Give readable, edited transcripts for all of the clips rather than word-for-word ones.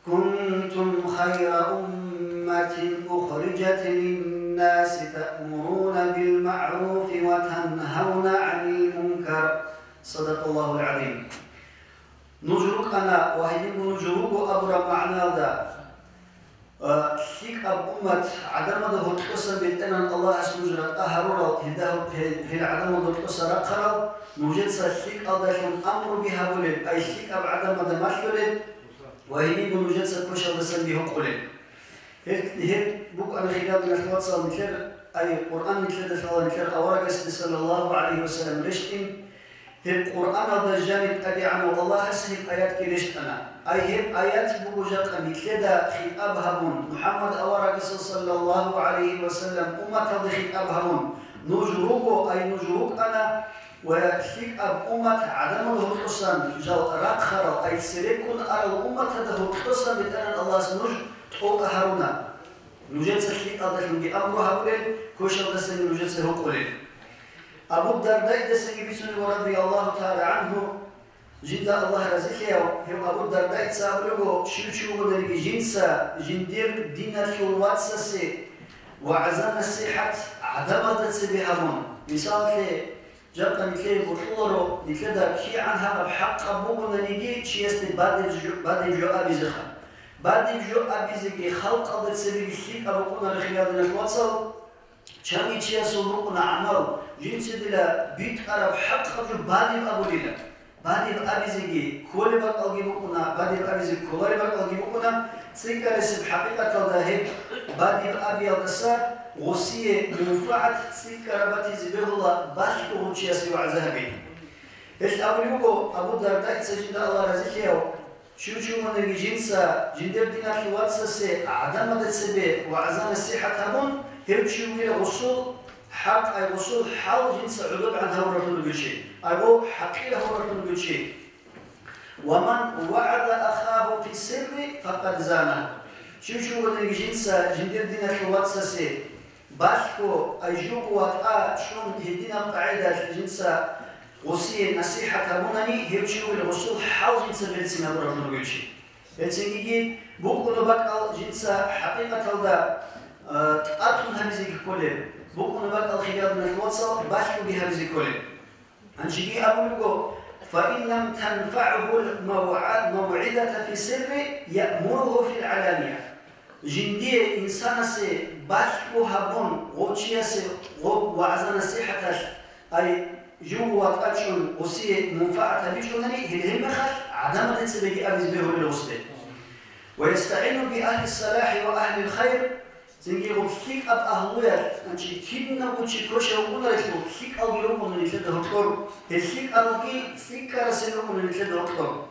كنتم خير أمة أخرجت للناس تأمرون بالمعروف وتنهون عن المنكر. صدق الله العظيم. نجرك أنا وهيدين نجرك أبرا معنا ذا شيك أب أمة عدم ذا هتقصر بأن الله سنجرك أهرر في العدم ذا هتقصر أقرر نوجد سشيك أضافون أمر بها ولد أي شيك أب عدم ذا مشولد وهيدين نوجد سكوش هذا سنبيه قولد هيك بوك أنا خلال نخوات صار نكر أي القرآن نكر دفع نكر أورق صلى الله عليه وسلم رشتين القرآن هذا جانب أدي عنه الله هسه آيات كليش أنا أي هب آيات بوجات أمي كذا خطاب هبون محمد أورق صلى الله عليه وسلم أمة هذا خطاب هبون نجروب أي نجروب أنا وشيك أب أمة عدم الحسن جل رخر أي سرقون على الأمة هذا الحسن بأن الله سنج توق هرونا نوجد سشيك هذا شنقي أمره هبولين كوش هذا سن نوجد سهقولين أبو الدرداء دسني بسني ورضي الله تعالى عنه جدا الله رزقه هم أبو الدرداء تسابلغو شو مدري جنسا جندير دين الشروات سسي وعزم الصحة عدم تسبيحهم مثال كي جبنا نكلي بطلورو نكدا كي عنها بحق أبونا نيجي شيء بعد جو أبي زخم بعد جو أبي زكي خلق قد سبيل الشيء أبونا رخيادنا الوصل شامي شيء سلوكنا عمل جنس دلا بيت عرب حق خرج بعدي أبو دلا بعدي أبي زكي كل بق أجيبكنا بعدي أبي زكي كل بق أجيبكنا سكر اسم حقيقة الذهب بعدي أبي الدسار غصية منفعة سكر باتي زبيه الله باشكو شيء سوى ذهبي إيش أبو الدرداء سجد الله رزقه شو من الجنس جندر دينا الواتس سي عدم السبب وعزم الصحة هون هيك شو من الوصول حق أي وصول حال جنس عدود عن هورة البشي أو حقيقة هورة البشي ومن وعد أخاه في السر فقد زانه شو من الجنس جندر دينا الواتس سي باشكو أيجوب وطأ شون هدينا قاعدة جنس وصية نصيحة منني هيك شو من الوصول حال جنس بنسنا هورة البشي هتسيجي بقول بقى جنس حقيقة هذا تأتون هذه كله بكون بقى الخيار من الوصل باشوا بها كله أنشجي أقول فإن لم تنفعه الموعدة في سر يأمره في العلانية جندي إنسان سي باشوا هبون غوتشيا سي وعزنا صحته أي جو واتشون وسي منفعة بيشونني هلهم خش عدم تسبقي أبيز به الوسط ويستعين بأهل الصلاح وأهل الخير زنجي وكيك أب أهلويا أنشي كيدنا وشي كوشة وقولا يشلو كيك ألغيرو من الكلد هكتور هالكيك ألغي سيكا رسلو من الكلد هكتور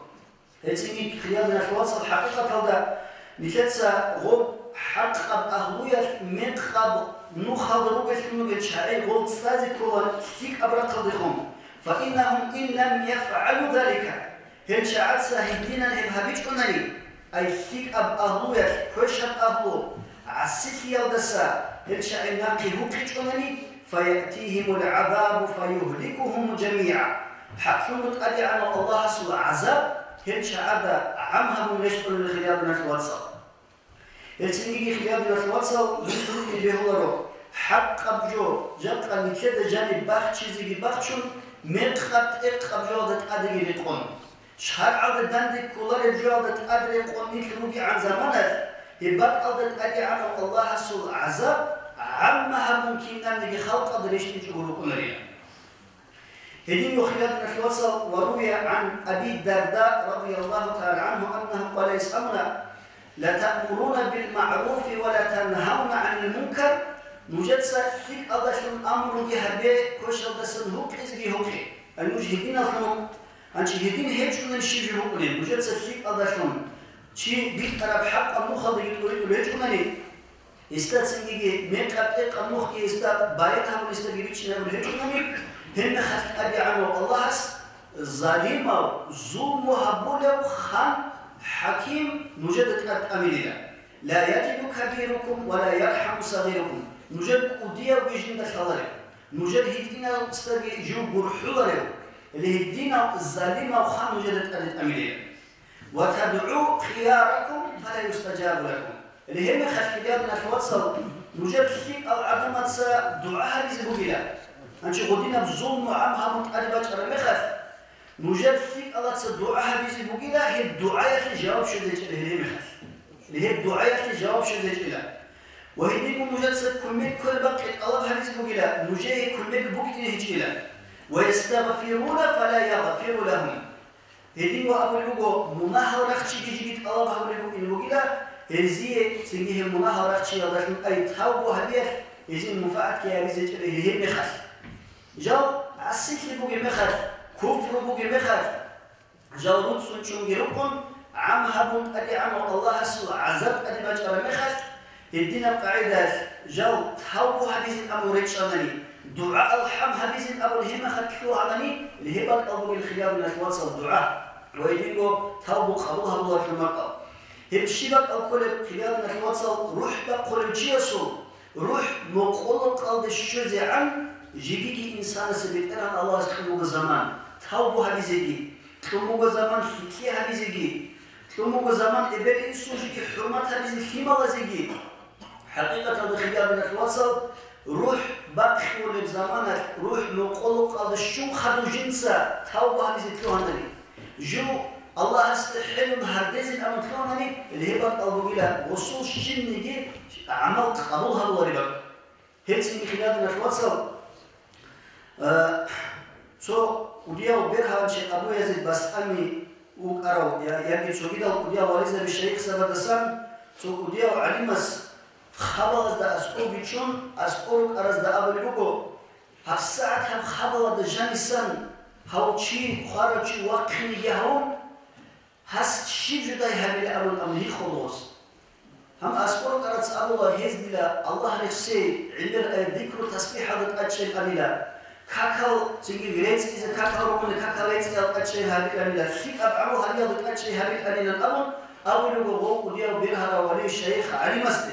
هالزنجي خيالنا الوصل حقيقة هذا نكتسا غوب حق أب أهلويا مقاب نخضرو بشنو بيتشعي غوب تسازي كولا كيك أبرا قضيهم فإنهم إن لم يفعلوا ذلك هالشعات ساهدين الهبهبيج كنالي أي كيك أب أهلويا كوشة أهلو عسكي الدسا هالشعي ناقي هكتونني فيأتيهم العذاب فيهلكهم جميعا حكمت أدي عن الله سوى عذاب هالشعادة عمها من يشكل الخيابنا في الواتساب هالسنيجي خيابنا في الواتساب يقولون اللي هو رو حق أبجو جبت أن كده جانب باخ چيزي باخشون مدخط أبجو دت أدري لقون شهر عدد دندك كولار أبجو دت أدري لقون نتلوبي عن زمانه يبقى قدرت أدي عن الله سوء عذاب عمها ممكن أن نجي خلق قدرش نجبره كلنا. هدين يخلدنا في وصل وروي عن أبي الدرداء رضي الله تعالى عنه أنه قال يسألنا لتأمرون بالمعروف ولا تنهون عن المنكر نوجد سفيك أضاش الأمر جهبه كوشل دسن هوك إزجي هوكي المجهدين أخلون أنشهدين هيجون الشيء هوكلين نوجد سفيك أضاشون شيء بيت أراب حق أموخ يقول هيجونني استاتسنجي ميقاب إق أموخ يستات بايتها ونستجيب يقول هيجونني هم خلق أبي عنه الله ظالم ظلم وهبولة خان حكيم نجدت أميننا لا يجد كبيركم ولا يرحم صغيركم نجد أودية ويجند خلالك نجد هدينا استجي جو برحولة اللي هدينا الظالم وخان نجدت أميننا وتدعوا خياركم فلا يستجاب لكم. اللي هم خلفياتنا توصل نجد خيك أو عدم تسا دعاء لزبوكلا. أنت قدينا بظلم وعمها متقلبة رمخف. نجد خيك الله تسا دعاء لزبوكلا هي الدعاء اللي جواب شذيج اللي هم خف. اللي هي الدعاء اللي جواب شذيج إلى. وهديكم نجد سا كمك كل بقية الله لزبوكلا نجد كمك بوكي هجيلا. ويستغفرون فلا يغفر لهم. هديكم أبو الوجو مناهرة خشيجي الله بحول الوجلا. هذه سنجيه مناهرة شيء لكن أي تهاو هذه هذه المفاعل كياليزة اللي هي مخاف جاو عسيك بوجي مخاف كفر بوجي مخاف جاو رد سنشون جربكم عم هبون أدي عن الله سوى عذاب أدي بجرا مخاف الدين القاعدة جاو تهاو هذه الأمور شانني دعاء الحم هذه الأمور هي مخاف كيو عنني اللي هي بقى أبو الخيار من الوصل الدعاء ويدينكو تهاو قبولها الله في المرقى هبشيبك أقول خلالنا الوصل روح بقول جيسو روح مقول قلد الشذ عن جديد إنسان سبيت أنا الله سبحانه زمان ثوبه هذه ثوبه زمان حكي هذه ثوبه زمان إبل إنسان جدي حرمة هذه خيمة هذه حقيقة خلالنا الوصل روح بقول زمان روح مقول قلد الشو خدو جنسا ثوبه هذه تلوهنني جو الله استحيل هردزين أمثلونني اللي هي بقى البقيلة وصول شنجي عمل قبولها الوربا هيتسمي خلالنا الوصل سو وديا وبيرها شيء أبو يزيد بس أمي وقرأوا يعني سو كده وديا واليزا بالشيخ سبدسان سو وديا وعلمس خبرز دا أسقو بيشون أسقو أرز دا أبو لبوكو هالساعة هم خبر دا جانسان هاو تشي خارجي وقتني يهون هست شيء جداي هامل أمر أمني خلاص هم أسقط أرد أبوه هزدلا الله نفسه عندنا ذكر تسبيح هذا أشياء أميلا كاكاو تيجي غريت إذا كاكاو ركون كاكاو غريت إذا أشياء هذه أميلا شيء أبعوه هذه أشياء هذه أميلا الأمر أول جوه وديا وبينها ولي الشيخ علي مسد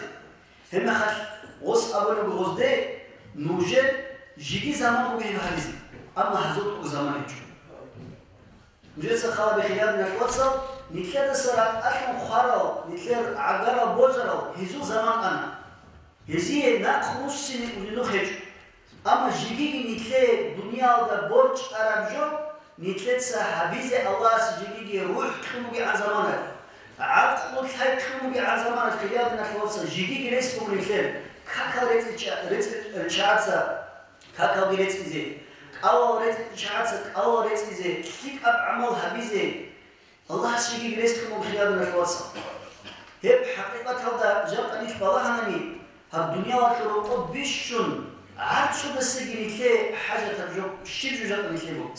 هم خش غص أول جوه ده نوجد جدي زمان وبين هذه أما هزوت زمان يجوا جلسة خلا بخيارنا الوصل نكيد سرعة أحلم خارل نكيد عجرة بوجرة هزو زمان أنا هزي ناقوس سنة ولنخرج أما جيجي نكيد دنيا ودا برج أرابجو نكيد سحبيزة الله سجيجي روح كلمة عزمانة عقل خير كلمة عزمانة خيارنا الوصل جيجي ريسكم نكيد كاكا ريت شاتسا كاكا ريت إزاي أول ريت شعاتك أول ريت إزاي فيك أب عمل هبيزة الله شيء يجلسكم من خلال الوصل هب حقيقة هذا جاب أني فبالله أنني هالدنيا والخلق بيشون عاد شو بس يجي حاجة ترجو شيء جاب أني كلمه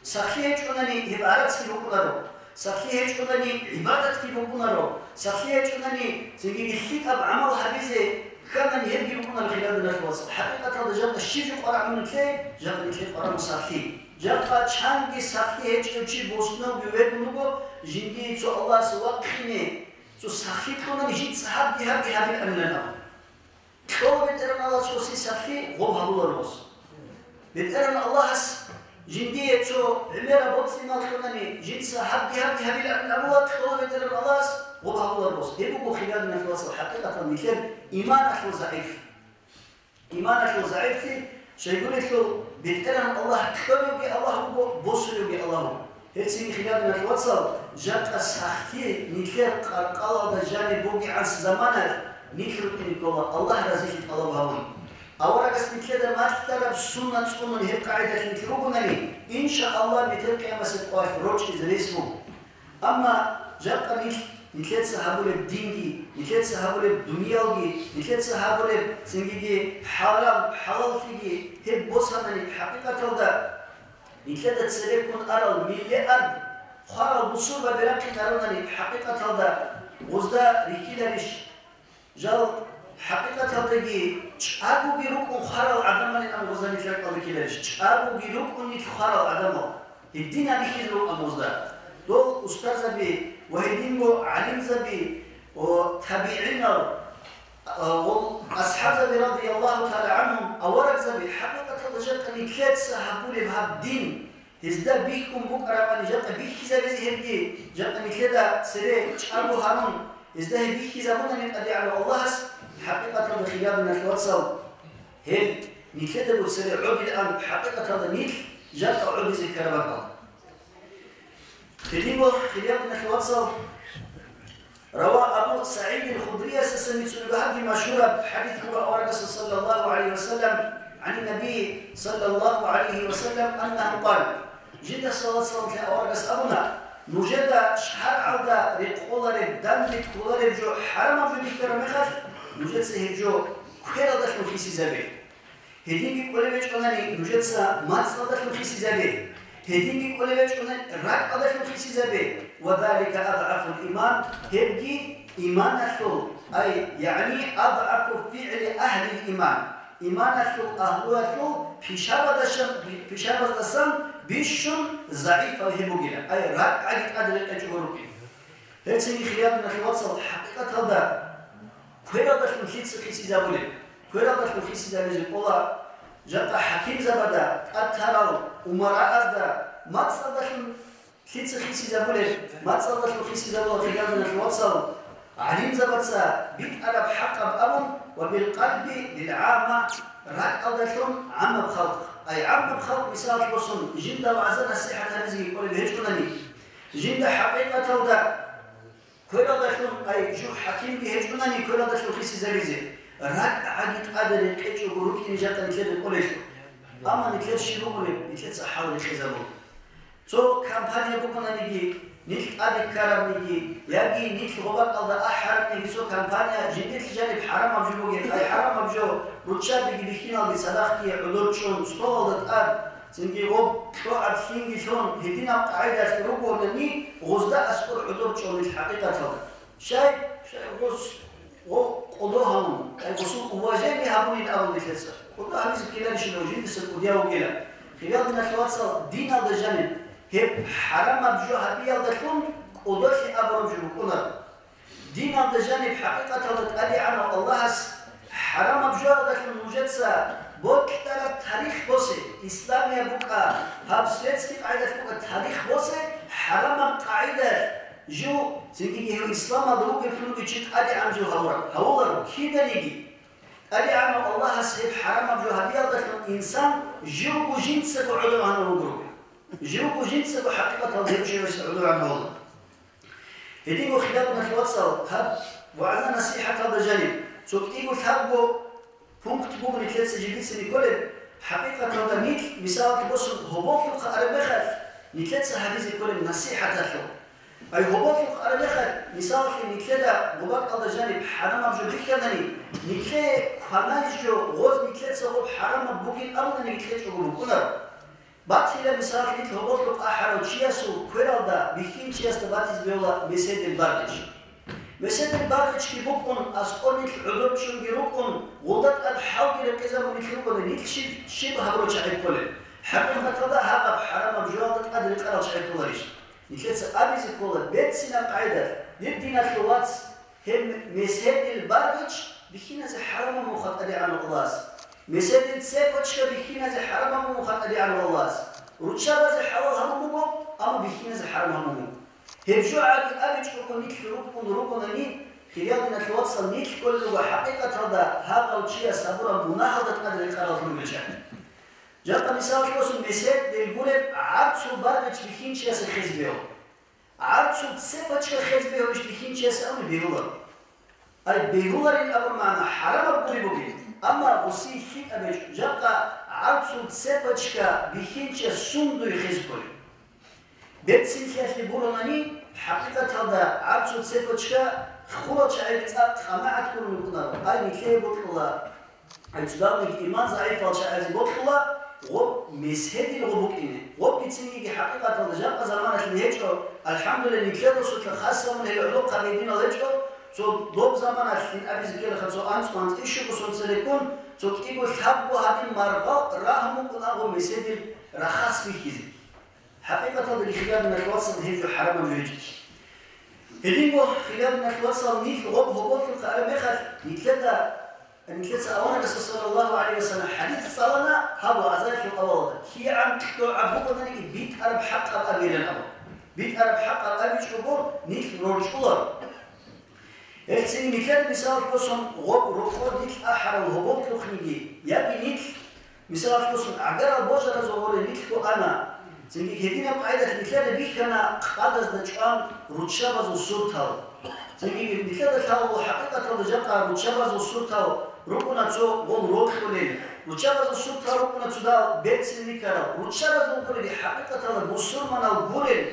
سخيه أنني هب عرض كلمه كنارو سخيه أنني عبادة كلمه كنارو سخيه أنني تيجي فيك أب عمل هبيزة كان يهدي لكم خلال الوصل حقيقة هذا جاب الشيء قرأ من كلي جاب الكلي قرأ مسافي جاب شانجي سافي هيك بوسنا بيوبنوجو جندي تو الله سوا خيني تو سافي كنا نجيت صحاب دي هذه الأمانة تو بترنا الله تو سافي غوب هذول الروس بترنا الله جندي تو عمرة بوكسي ما كنا نجيت صحاب دي هذه الأمانة تو بترنا الله غوب هذول الروس هيبقوا خلال الوصل حقيقة مثل إيمانك ضعيف إيمانك ضعيف شيء يقول له بيتكلم الله كبر بي الله بوصل بي الله هتسمي خلال الوصل جات الساختي نكر قال جاني بوجي عن زمانه نكر الله رزقك الله هون أولا قسم كده ما تترب سنة سنة هي قاعدة نكروبني إن شاء الله بتلقى مسك واحد روش إذا اسمه أما جات نكيت سحابول الديني نكيت سحابول الدنياوي نكيت سحابول سنجي حلال فيجي هي بوسانني حقيقة هذا نكيت تسلكون أرى مليار خارج بصورة بلاك نارونني حقيقة هذا وزدا ركيلارش جال حقيقة هذا جي أبو بيروك خارج عدمني أم وزدا نكيت ركيلارش أبو بيروك نكيت خارج عدمه الدين هذا كيلو أم وزدا دول أستاذ بي وهدينو علم زبي وتابعين وأصحاب زبي رضي الله تعالى عنهم أورق زبي حقيقة تجد أن كيت سحبوا لي بهاب دين هزدا بيكم بكرة من جاء بيك زبزي هرجي جاء مثلا سري أبو هارون هزدا بيك زبونا نتقدي على الله حقيقة الخيار من الوصل هل مثلا بسري عود الآن حقيقة هذا مثل جاء عود ذكر بقى تديبه خيار من الوصل روى أبو سعيد الخدري سسمي سنبهات مشهورة بحديث أورقس صلى الله عليه وسلم عن النبي صلى الله عليه وسلم أنه قال جد صلى الله عليه وسلم أورقس أبونا نوجد شحر عودة رقولة ردان رقولة جو حرم جو دكتور مخف نوجد سهجو كيرا دخل في سيزابي هدين بيقول لك أنني نوجد سا ماتس دخل في سيزابي هدين بيقول لك أنني راك دخل في سيزابي وذلك أضعف الإيمان هبجي إيمان الثول أي يعني أضعف فعل أهل الإيمان إيمان الثول أهل الثول في شابة السم بيشون ضعيف الهبوجينا أي راك عدد أدري الأجوروكين هالسني خيارنا في وصل حقيقة هذا كويرا دخل في سيزابولي كويرا دخل في سيزابولي الله جاء حكيم زبدا أتهرال ومراء أزدا ما تصدق في سيزابولي ما تصدق في سيزابولي خيارنا في وصل عليم زبدا بيت أنا بحق بأبم وبالقلب للعامة راك أضلهم عم بخلق أي عم بخلق مثال الرسول جند وعزنا الصحة هذه يقول الهج كنني جند حقيقة تودا كل دخلهم أي جو حكيم بهج كنني كل دخلهم في سيزابيزي راك عدد قادر يكتشف جروك إن جات نتلد القليش أما نتلد شلوبني نتلد صحاول الخزامو تو كامبانيا بكنا نجي نتل أدي كرم نجي يجي نتل غبار الله أحرم نجي سو كامبانيا جديد الجانب حرام أبجو جد أي حرام أبجو روتشاد بيجي بيحكينا بصداقتي حضور شون استوى الأرض سنجي غب تو أرسينجي شون هدينا قاعدة سروق ولني غزدا أسكر حضور شون الحقيقة هذا شيء غص قضوهم أي غصو واجبي هابوني الأول بكسر قضوا هذه كلا نشلو جد سكوديا وكلا خلالنا توصل دين الجانب هب حرام بجو هبيا دكون قدوش أبرم جبكونا دين الجانب حقيقة تتأدي عن الله حرام بجو دكون وجدسا بوك ترى تاريخ بوسي إسلامي بوكا هب سويتسكي قاعدة بوكا تاريخ بوسي حرام قاعدة جو سنجي هو إسلام دروك يفلوك يشيك أدي عن جو هورا كيدا نيجي أدي عن الله سيب حرام بجو هبيا دكون إنسان جو بجنسك وعلم عنه وقروبي جيوكو جنس بحقيقة الضيوشي ويسعودوا عنه الله يدينو خلالنا في وصل هب وعنا نصيحة هذا الجانب سوك إيقو تهبو بونكت بوغني ثلاثة جديد سنة كله حقيقة هذا ميت مثال تبصر هبوط القرار بخل نتلاتة هذه كله نصيحة تلو أي هبوط القرار بخل مثال في نتلاتة بباق هذا الجانب حرام أبجو بكرنني نتلاتة خماج جو غوز نتلاتة غوب حرام بوغين أمنا نتلاتة غوب باتيلا مثال كده هبوط لك أحد وشياسو كيرالدا بيخين شياس تباتيز بيولا مسد البارج مسد البارج كي بكون أسقوني العذر شون جروكون غلطت الحاول كذا من يخلقون نيك شبه هبروش على كله حقيقة هذا هذا حرام بجوادة قدر القرار على كلش نيكلس أبيز كله بيت سنة قاعدة يبدينا الواتس هم مسد البارج بيخين هذا حرام مخاطر عن الله مسد السيفوتشكا بيخين هذا حرام مخاطر عن الله روتشا هذا حوال همومه أما بيخين هذا حرام همومه هبجو عادي أبيج كون نيك روكون ني خلالنا توصل نيك كل وحقيقة هذا الشيء صبرا مناهضة قدر القرار في المجال جاء مثال كوسم مسد للجولب عادسو بارج بيخين شيء سخزبيه عادسو سيفوتشكا خزبيه مش بيخين شيء سأمي بيرولر أي بيرولر الأمر معنا حرام بقولي أما وسي شيء أبيج جاء عادسو سيفوتشكا بيخين شيء سندو يخزبيه بيتسين كيف يقولونني حقيقة هذا عادسو سيفوتشكا خلط شعيبت خماعة كل نقطة أي نكلي بطلة أجدام الإيمان ضعيف والشعيز بطلة غب مسهدي الغبوك إنه غب بيتسيني حقيقة هذا جاء زمانة الهجرة الحمد لله نكلي رسول الخاصة من العلوم قبيلين الهجرة سو دوب زمانة الحين أبي زكير خمسة أنت إيش بسون سلكون سو كتيبو الحب وهذه المرغة راهم كنا غب مسهدي رخاص بيكيزي حقيقة هذا الخلاف من الوصل هيجو حرام ويجي هدينغو خلاف من الوصل نيت غب هبوط في القرآن مخل نتلدى أوانا صلى الله عليه وسلم حديث صلانا هذا عزايا في الأواضع كي عم تكتو عبوك نيجي بيت أرب حق الأبي لنا بيت أرب حق الأبي شكور نيك نورشكولر السنة مثال مثال كوسون غب رخور نيك أحر الهبوط لخنيجي يبي نيك مثال كوسون عجرا بوجر زهور نيك تو أنا زنجي هدينا قاعدة مثال بيخنا قادس دجام روتشابز وسورتاو زنجي مثال تاو حقيقة رجعنا روتشابز وسورتاو ركنا تو غم روح ولين روتشابز وسورتاو ركنا تو دا بيت سنيكارا روتشابز وكل حقيقة البصور من الغولين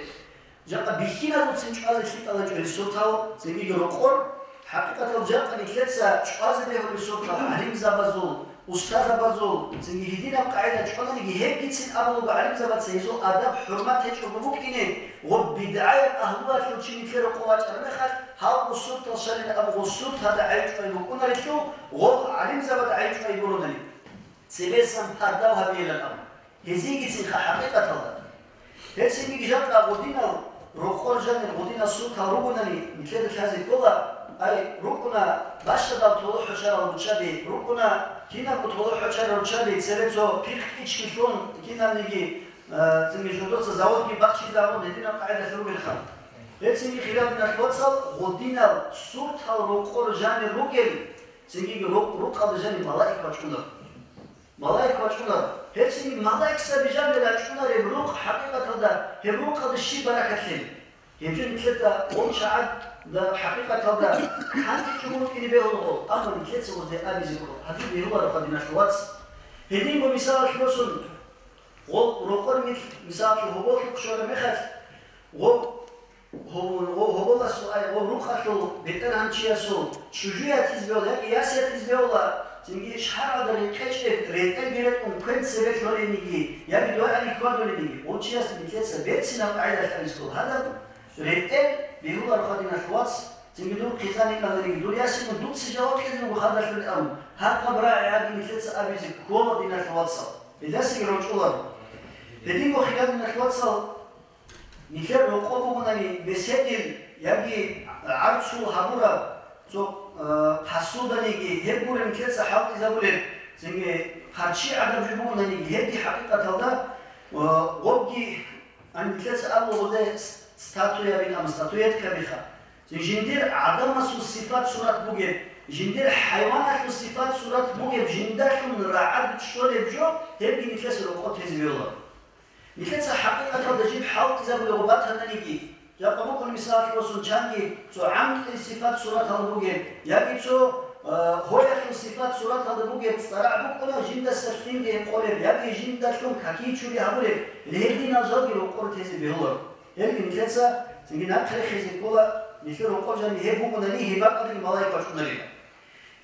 جاء بيخنا وتسنجاز الشيء على جل سورتاو زنجي رقور حقيقة الجاء نكلتسا شواز اللي هو السورتاو علم زبازول أستاذ بازول زنجي هدينا قاعدة شواز نيجي هيك جتسن أبو بعلم زباد سيزول آداب حرمات هيك ممكنين وبدعاية أهلوات لوتشي مثل قوات أرمخات هاو السورتاو شالين أبو السورتاو هذا عيش ويبكون ريتلو غو علم زباد عيش ويبرودني سبيسان ترداو هبيل الأمر هزي جتسن حقيقة الله هسيني جاء غودينا روخور جاني غودينا السورتاو روبناني مثل هذه كلها أي ركنا باشدا طلوع حشرة وشابي ركنا كنا بطلوع حشرة وشابي سبتو بيخ إيش كيفون كنا نيجي تنجي جودوس زاوج ببخشي زاوج ندينا قاعدة ثروب الخام هسيني خلال من الوصل غودينا صوت هالرقور جاني روكل سينجي روك هذا جاني ملاك وشكونا ملاك وشكونا هسيني ملاك سبجان لا شكونا يبروك حقيقة هذا يبروك هذا الشيء بركة لين يمكن مثل ومشاعد ده حقيقة هذا كان يجمعون كذي بيهولو أما مثل وده أبي زكور هذي بيهولو رفضنا شواتس هدين بمثال كلوسون ورقور مثال هو كشور مخت هو الله سؤال وروخاتو بيتنا هنشياسو شجية تزبيولا ياسية تزبيولا تنجي شحال هذا الكشف ريتل بيرت كنت سبت لورينيجي يا بدو أنا كمان لورينيجي وتشياس مثل سبت سنة قاعدة الأسبوع هذا ريتل بيهولو رفضنا شواتس تنجي دور قيزاني كذا دور ياسين دور سجاوات كذا وخذ في الأمر هذا براعي هذه مثل أبي زكور دينا شواتس إذا سيروج الله هدين وخلال من شواتس مثل رقابه منني بسدل يجي عرشو هبورا تو حسودنيجي هبور مثل سحاب إذا بقول زين خارجي عدم جبور منني هدي حقيقة هذا ووجي عن مثل سأبو وده ستاتويا بين أم ستاتويات كبيرة جندير عدم الصفات صورة بوجب جندير حيوانات الصفات صورة بوجب جندر من رعد شغل بجو هبي مثل رقات هذي الله مثل حقيقة هذا جيب حاول إذا بلغبات هذا نيجي يا قبوك المثال في وصل جانجي تو عمد الصفات صورة هذا بوجب يبي تو هو يخل صفات صورة هذا بوجب صراع بوكنا جند السفين ده قولب يبي جند كم كاكي شوري هقولب لهذي نجار يلقط هذي الله يبي مثل تيجي نأخذ خزين كولا مثل رقم جاني هبوك ونالي هباك قدر الملاك وشونالي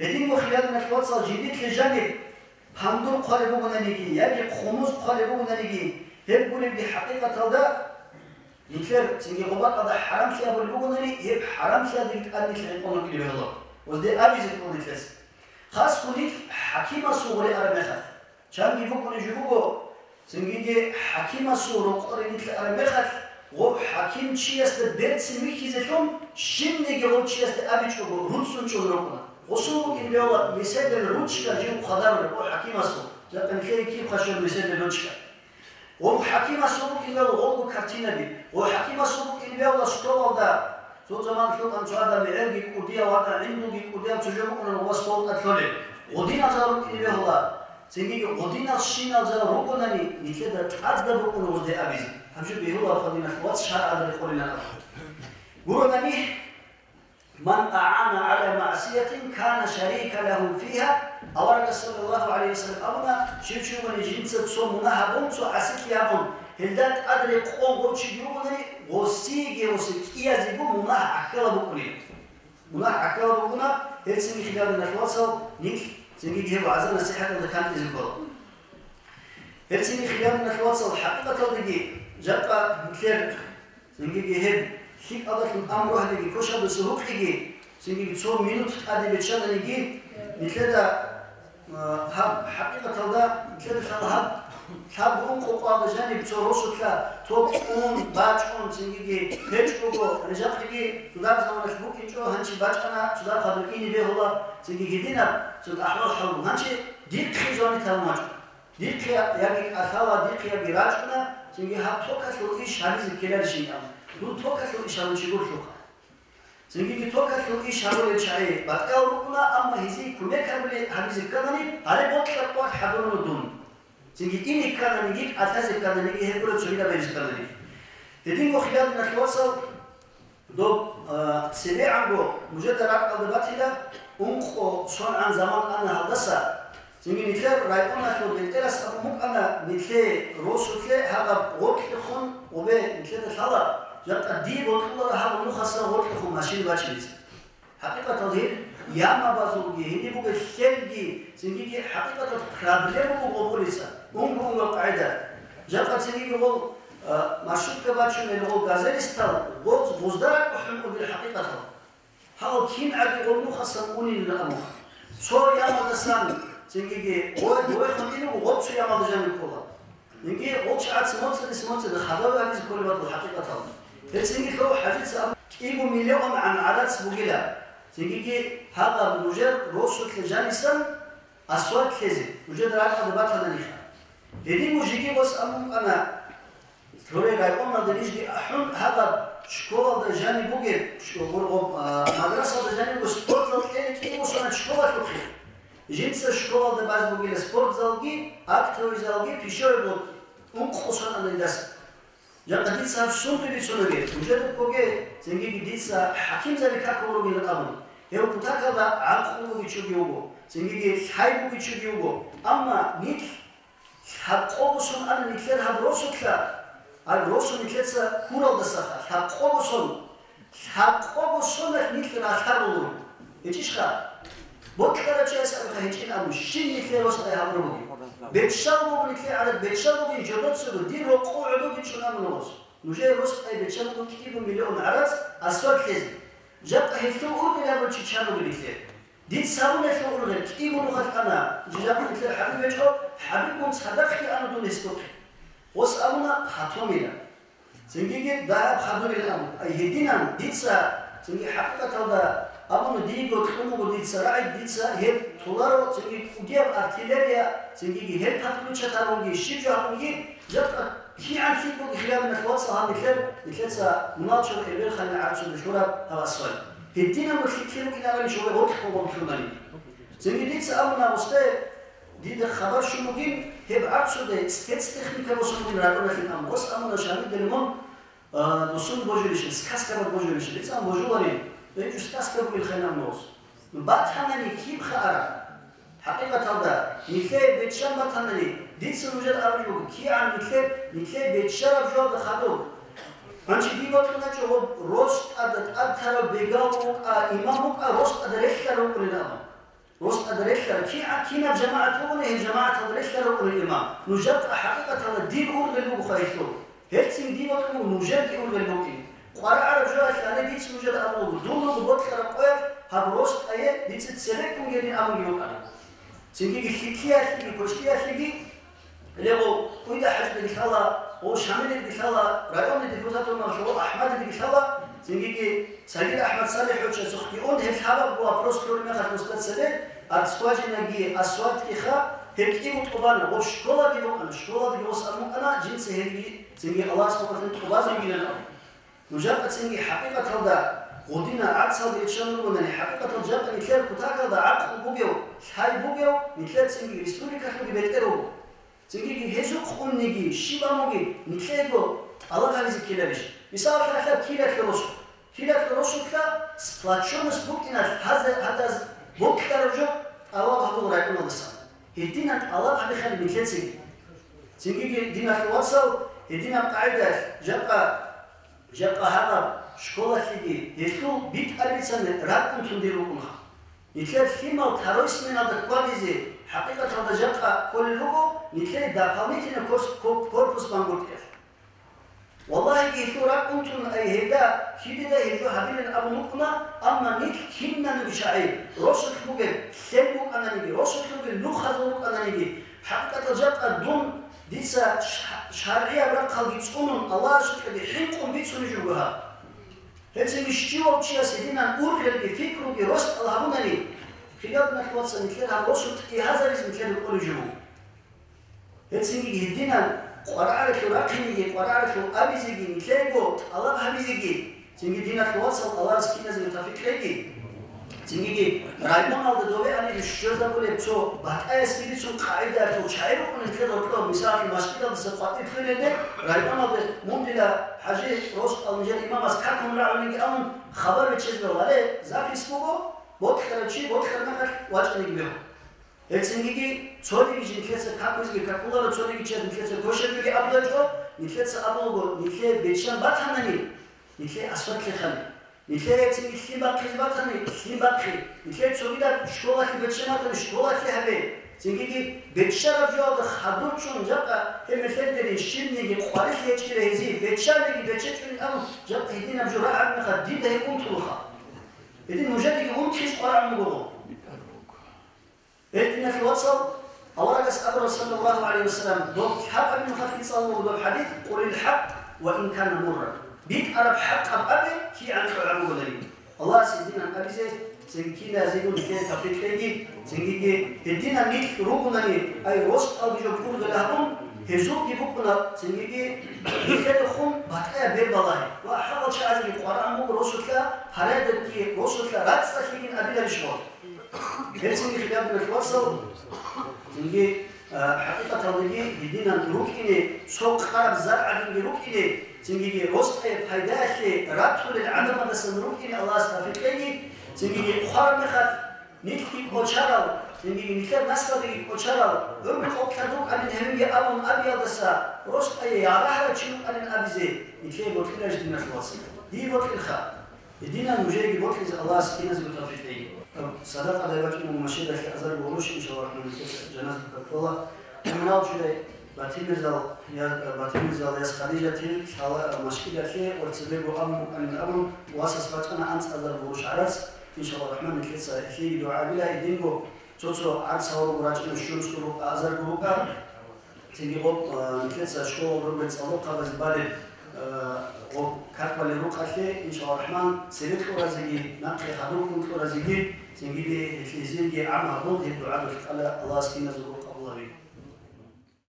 هدين وخلال من الوصل جديد لجانب حمدور قاربوك ونالي يبي خموس قاربوك ونالي هبول اللي حقيقة هذا مثل تيجي غبار هذا حرام شيء أبو ونالي هب حرام شيء ذيك أنك العقول كلي بهذا وزد أبي زكون الفاس خاص كونك حكيمة صغرى أرمخة كان يبوك ونجيبوكو تيجي حكيمة صغرى قاري مثل أرمخة غو حكيم چیست بيت سميكي زكون شنيجي غو چیست أبيش غو روتسون چونروكنا غصو إن بيولا مثال الروتشكا جيم قدر غو حكيم أصو لكن كيف كيف خشوا مثال الروتشكا غو حكيم أصو إن بيولا غو كارتينا بي غو حكيم أصو إن بيولا ستوال دا زو زمان فيلم أنتو هذا ميرجي كوديا وانا عنده كوديا تجربكم إنه وصفوا أطلالي غدينا زارو إن بيولا تيجي غدينا الشينا زارو روكناني مثل تقدر بكون وزد أبيز همشي بيهولا فضينا خواص شهر هذا اللي قولنا قولنا من أعان على معصية كان شريكا له فيها أورك صلى الله عليه وسلم أونا شوف من جنسة صومنا هبون سو عسكي هبون هلدات أدري قوم وشي يومني وسيجي وسكيا زيبو مناه أكلا بكوني مناه أكلا بكونا هلسمي خلال الوصل نيك سنجي هو عزم الصحة اللي كانت يزبط هلسمي خلال الوصل حقيقة تلقي جبا مثل سنجي هب شيء أضاف الأمر هذي كوشة بسهوك هجي سنجي تصور مينوت هذي بتشان هجي مثل هذا حقيقة هذا مثل هذا هب هم قطع بجانب تصور رسول كلا توب باجون سنجي هج كوكو رجال هجي تدار زمان شبوك يجوا هنشي باجنا تدار خبركيني به الله سنجي هدينا تدار أحوال حلو هنشي ديك خيزوني تاماج ديكيا يعني أثالا ديكيا براجنا زنجي هاتوكا لو إيش هذه الكلام شيئا دون توكا لو إيش هذا شيء شوكا زنجي توكا لو إيش هذا الشيء بتقول ربنا أما هذي كل كلمة هذه الكلام على بطل قوات حضور دون زنجي إني كلام نجيك أثاز الكلام نجي هبرة شوية بيرز كلام نجي تدين وخيار نتواصل دو سريعا بو مجدرات قلباتنا أنخو شون عن زمان أنا هذا زنجي نتلر رايقنا شو بنترس أبو مك أنا نتلر روسو تلر هذا غوك لخون وبه نتلر هذا جت الدين وطلع هذا مخصص غوك لخون ماشين باشيز حقيقة تظهر يا ما بزوجي هني بوج الشلجي زنجي حقيقة تخربله بوج بوليسا بوج قاعدة جت زنجي بوج مشروط كباشون اللي هو غازالستال غوز بوزدارك وحنو بالحقيقة هذا كين عدي غوك مخصص أوني للأمر شو يا ما تسلم زنجي هو خمينه وغوتش يا ما دجان الكولا نجي غوتش عاد سموت الخبر هذه كل ما الحقيقة هذا زنجي لو حاجة سأب إيبو مليون عن عدد سبوجلا زنجي هذا مجرد روسو كجانسن أسود كذي مجرد راح أدبات هذا نيخا لدي مجيء بس أنا ثوري رايقون دنيجي أحن هذا شكولا دجاني بوجي مدرسة دجاني وسبورت لكن كيمو سنة شكولا تخيل جنس شكولا ده باز بوجي سبورت زالجي أكتر زالجي تيشيرت بود اون خصوصا انداز جا قديت صار شون تبي شنوجي مجرد بوجي زنجي قديت صار حكيم زي كاكورو من الأمر هو كتاك هذا عقله بيشوفيوه زنجي حي بيشوفيوه أما نيك حقوقهم أنا نكلر هبروسو كلا الروسو نكلر سا كورا دسخة حقوقهم نكلر أثارو يجيش خا بكرة شيء سألك هيجين أبو شين نكلر وسط هبروه بيتشالو بنكلر على بيتشالو بيجرد سو دي رقوع عدو بيتشون أمنوس نجى وسط أي بيتشالو كتير مليون عرض أسود كذي جاب هيفتو أول لا بتشالو بنكلر ديت سامون في أورغن كتير منوخت أنا جاب نكلر حبيب يجوا حبيب كون صدقتي أنا دون استوك وس أمنا خاتمينا زنجي دار خدمي الأمر أي هدينا ديت سا زنجي حقيقة هذا أمون ديجو تكمل ديت سا رأي ديت سا هي تولارو زنجي كودياب أرتيليريا زنجي هي تطلع شتارونجي شيجو هونجي جاب هي عن فيكو خلال من الواتس هم مثل سا مناطق البير خلنا عارفين الشورى هذا السؤال هدينا مخيكيرو إلى أن شوي روح هو مخلوني زنجي ديت سا أمنا مستوى ديد الخبر شو ممكن هي بعرض ده سكتس تكنيكال وصول من رأينا في الأمر بس أمنا شامل دلمون نصون بوجوليش سكاس كبر بوجوليش لسه بوجولين ليش سكاس كبر بالخير نموس من بعد حناني كيف خارج حقيقة هذا مثل بيتشام بعد حناني ديد سنوجد أرجو كي عن مثل بيتشام جواب خدو أنت دي بقولنا جو روست أدت أبتر بيجاوك إمامك روست أدريك كلام كلنا روست أدريك كينا جماعة هنا هي جماعة أدريك كلام الإمام نجد حقيقة هذا الدين أول للبو خايفه هالسين دي بقولنا نجد أول للبو قارئ عرب جوا أنا ديت نجد أمور دون ربط كرقير هب روست أيه ديت تسلك مجاني أمور يوكنا سنجي كيكيا كوشكيا فيجي اللي هو كويدا حجب الخلا هو شامل الخلا رأيهم الدكتور المشهور أحمد الخلا زنجي سعيد أحمد صالح وش سختيون هالحبب هو بروسكور ما خد مستد سبب أتسواج نجي أسود كخا هيك إيمو تقبلنا وشكولا ديو أنا شكولا ديو أسألهم أنا جنس هذي زنجي الله سبحانه وتعالى تقبل من الأمر نجابة زنجي حقيقة هذا ودينا عكس هذا يتشمل ومن حقيقة نجابة مثل كتاك هذا عقل بوجيو هاي بوجيو مثل زنجي ريستوري كخلي بيتكرو زنجي هجوك خون نجي شيبا موجي مثله الله هذا زكيلش مثال كذا كيلة كروسو كذا سبلاتشون سبوكينا هذا بوك كارجو الله هذا رايكم النص هدينا الله هذا خلي مثل زنجي دينا في واتساب هدينا قاعدة جاء هذا شكولا فيدي يشتو بيت أربعة سنة راكم تنديروكمها مثل فيما ترويس من هذا القادزي حقيقة هذا جاء كل لغو مثل دافاميتنا كوربوس بانغوتير والله يثور أنتم أي هدا كذا هدا هذين الأمور أما نيك كنا نبشعي رشد بوجه سلبك أنا نجي رشد بوجه نخزوك أنا نجي حقيقة جاء الدون ديسا شرعية برقة بيتسونن الله سبحانه بحقهم بيتسون جوها هذا مشتيو وشيا سيدنا أورجل بفكره برصد الله بناني خلال ما توصل مثل هالرصد هذا لازم مثل الأول جو هتسيني هدينا قرارك راقيني قرارك أبيزيجي نتلاقو الله أبيزيجي سيني دينا توصل الله سكينة زي تفكريجي سيني رايمون على دوبي أنا الشجرة بقول بسوا بعد أسكيد شو قاعدة تو شايفه من كذا وكذا مثال في مشكلة بس قاعد فين ده رايمون على ممكن حاجة روست أو مجال إمام أسكتهم رأوني أمم خبر بتشيز ولا زاك اسمه بوتخر شيء بوتخر ما واجد نجيبه هتسيني صوري جنكيس كاكوزي كاكولا صوري جنكيس نكيس كوشة بيجي أبلجو نكيس أبلجو نكيس بيتشان باتهمني نكيس أسود كخاني نكيس نكيس باقي باتهمني نكيس باقي نكيس صوري ده شكولا كي بيتشان ده شكولا كي هبه سينكي بيتشان رجوا ده خدود شون جبا هم مثل دري شين نيجي قارئ يجي رهزي بيتشان نيجي بيتشان شون أم جب هدينا بجرا عم خديد ده يكون تروخا هدين مجد يكون تيش قارئ مقولو إحنا في وصل أورق أبو صلى الله عليه وسلم دوب حق من خلق صلى الله عليه وسلم حديث قل الحق وإن كان مرا بيت أرب حق أبي كي عن العلو بدري الله سيدنا أبي زيد سيدنا زيدون كي تفريق لي سيدنا الدين ميت روبناني أي وسط أو بيجوكون غلهم هزوك يبقنا سيدنا كده خم بتأ بالله وحاول شيء عزيز القرآن مو رسولك هرد كي رسولك رأس أخيين أبي للشهور هالسنة خلال الوصل نجي حقيقة نجي بدينا نروح إلى سوق خراب زرع نروح إلى نجي رست فايدة راتول العمل ما بس نروح إلى الله استغفر لي نجي خراب نخاف نكتي كوشارل نجي نكتب مسألة نجي كوشارل أم الأوكادوك أن الهمية أبون أبيض السا رست أي يعرف شنو أن الأبيزي نكتب بقول لك دينا الوصل دي بقول الخاء بدينا نجي بقول الله سكينة زبطة في صدق على وجه المشهد في أزر بروش إن شاء الله من جنازة الله من أول شيء باتيمزال يا خديجة تيل شاء مشكلة فيه وتسبب أن أبو واسس باتنا أنت أزر بروش عرس إن شاء الله الرحمن كيسا في دعاء بلا يدينكو توتو عرس هو براجع الشمس كرو أزر بروكا تيجي كيسا شو بربع صلوكا بزبالة وكاتب للروقة إن شاء الله الرحمن سيرت كورازيجي نقل خدوكم كورازيجي سنجيبي في زينجي عام هبوط الدعاء الله سكينة زروق